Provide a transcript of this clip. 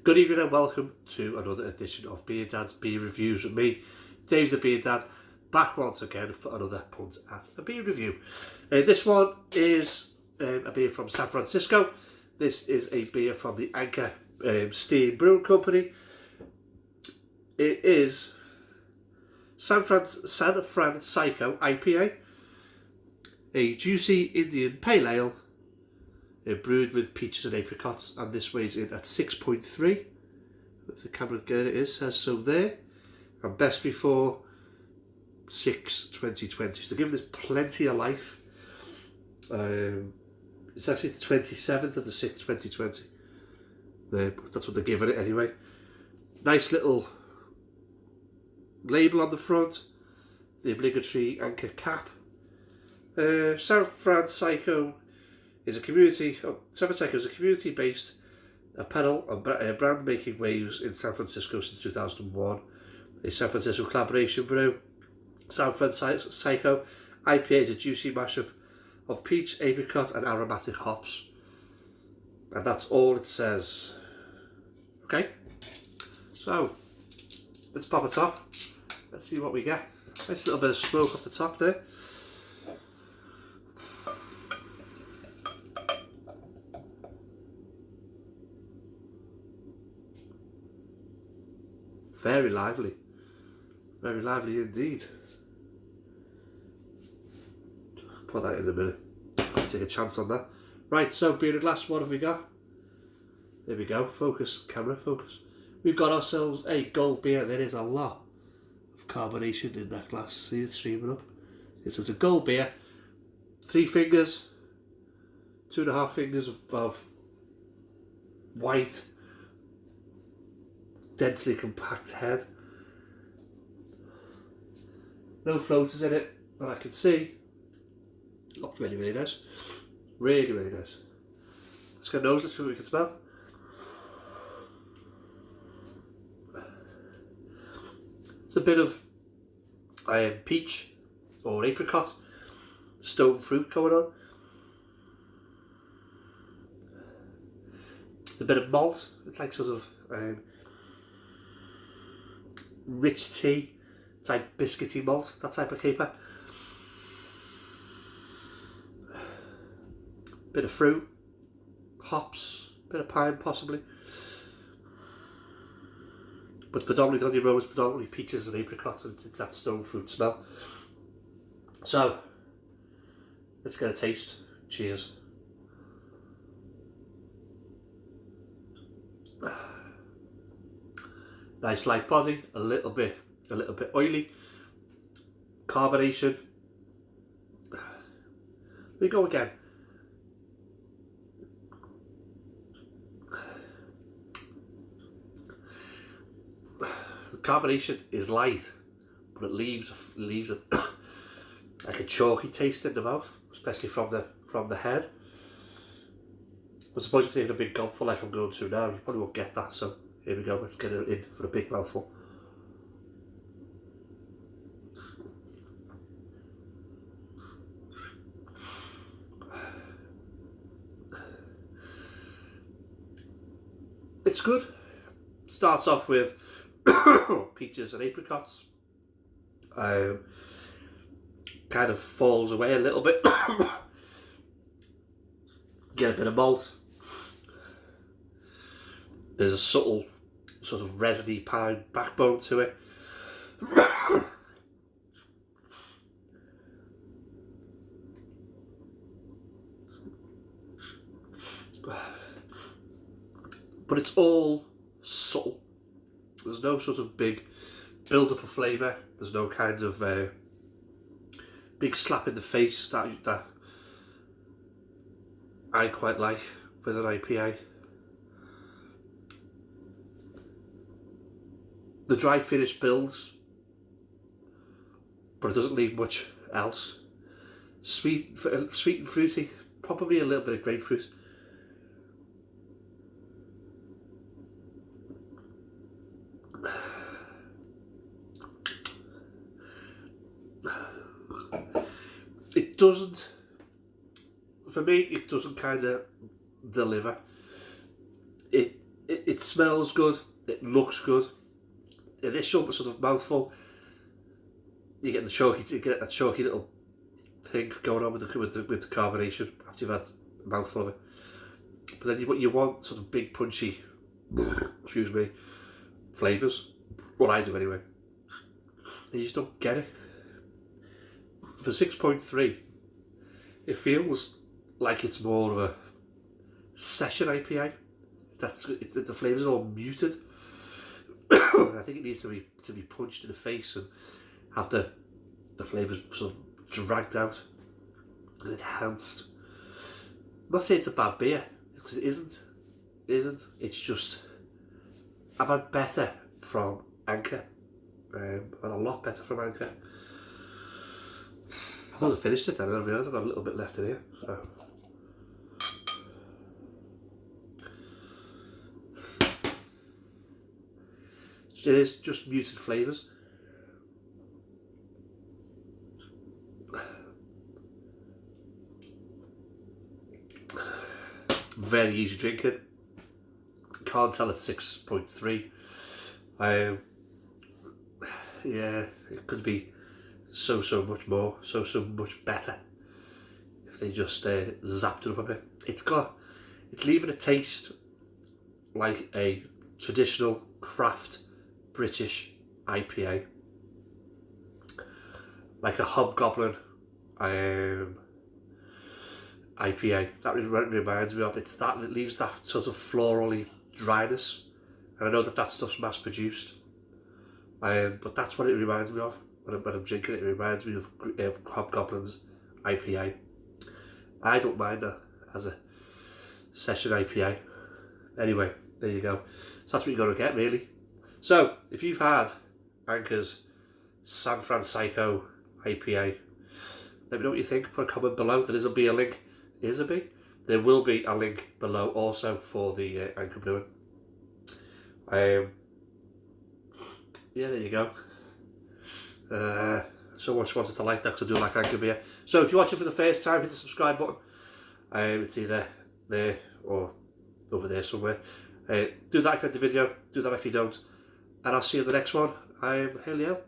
Good evening and welcome to another edition of Beer Dad's Beer Reviews with me, Dave the Beer Dad, back once again for another punt at a beer review. This one is a beer from San Francisco. This is a beer from the Anchor Steam Brewing Company. It is San Franpsycho IPA, a juicy Indian pale ale brewed with peaches and apricots, and this weighs in at 6.3. If the camera again it is, says so there. And best before 6/2020. So give this plenty of life. It's actually the 27th of the 6th, 2020. That's what they're giving it anyway. Nice little label on the front, the obligatory Anchor cap. San Franpsycho is a community-based apparel and brand making waves in San Francisco since 2001. A San Francisco collaboration brew. San Franpsycho IPA is a juicy mashup of peach, apricot and aromatic hops. And that's all it says. Okay, so let's pop a top. Let's see what we get. Nice little bit of smoke off the top there. Very lively indeed. Put that in a minute. I'll take a chance on that. Right, so beer glass, what have we got? There we go, focus, camera, focus. We've got ourselves a gold beer. There is a lot of carbonation in that glass. See it streaming up? So it's a gold beer. 3 fingers, 2.5 fingers of white, densely compact head. No floaters in it that I can see. Look, really nice. Really nice. Let's get a nose, let's see what we can smell. It's a bit of peach or apricot, stone fruit going on. A bit of malt. It's like sort of rich tea type biscuity malt, that type of caper. Bit of fruit, hops, bit of pine possibly, but predominantly on the aroma is predominantly peaches and apricots, and it's that stone fruit smell. So let's get a taste. Cheers. Nice light body, a little bit oily. Carbonation. We go again. The carbonation is light, but it leaves it like a chalky taste in the mouth, especially from the head. But suppose you're taking a big gulpful like I'm going to now, you probably won't get that. So here we go, let's get it in for a big mouthful. It's good. Starts off with peaches and apricots. Kind of falls away a little bit. Get a bit of malt. There's a subtle sort of resiny pine backbone to it. But it's all subtle. There's no sort of big build-up of flavour. There's no kind of big slap in the face that I quite like with an IPA. The dry finish builds, but it doesn't leave much else. Sweet and fruity, probably a little bit of grapefruit. It doesn't, for me, it doesn't kind of deliver. It's smells good, it looks good. Initial sort of mouthful, you get a choky little thing going on with the carbonation after you've had a mouthful of it. But then you want sort of big punchy, excuse me, flavours. What I do anyway. And you just don't get it. For 6.3, it feels like it's more of a session IPA. The flavours are all muted. I think it needs to be punched in the face and have the flavours sort of dragged out and enhanced. I'm not saying it's a bad beer, because it isn't. It's just, I've had better from Anchor. I've had a lot better from Anchor. I thought I finished it then, I realised I've got a little bit left in here. So. It is just muted flavours. Very easy drinking. Can't tell it's 6.3. Yeah, it could be so much more, so much better if they just zapped it up a bit. It's leaving a taste like a traditional craft British IPA, like a Hobgoblin IPA. That reminds me of it. It leaves that sort of florally dryness, and I know that stuff's mass produced, but that's what it reminds me of when I'm drinking it. It reminds me of Hobgoblin's IPA. I don't mind that as a session IPA. Anyway, there you go. So that's what you're going to get, really. So, if you've had Anchor's San Franpsycho IPA, let me know what you think. Put a comment below. There will be a link. There will be a link below also for the Anchor Brewing. Yeah, there you go. So much wanted to like that because I do like Anchor beer. So if you're watching for the first time, hit the subscribe button. It's either there or over there somewhere. Do that if you like the video. Do that if you don't. And I'll see you in the next one. I'm Helio.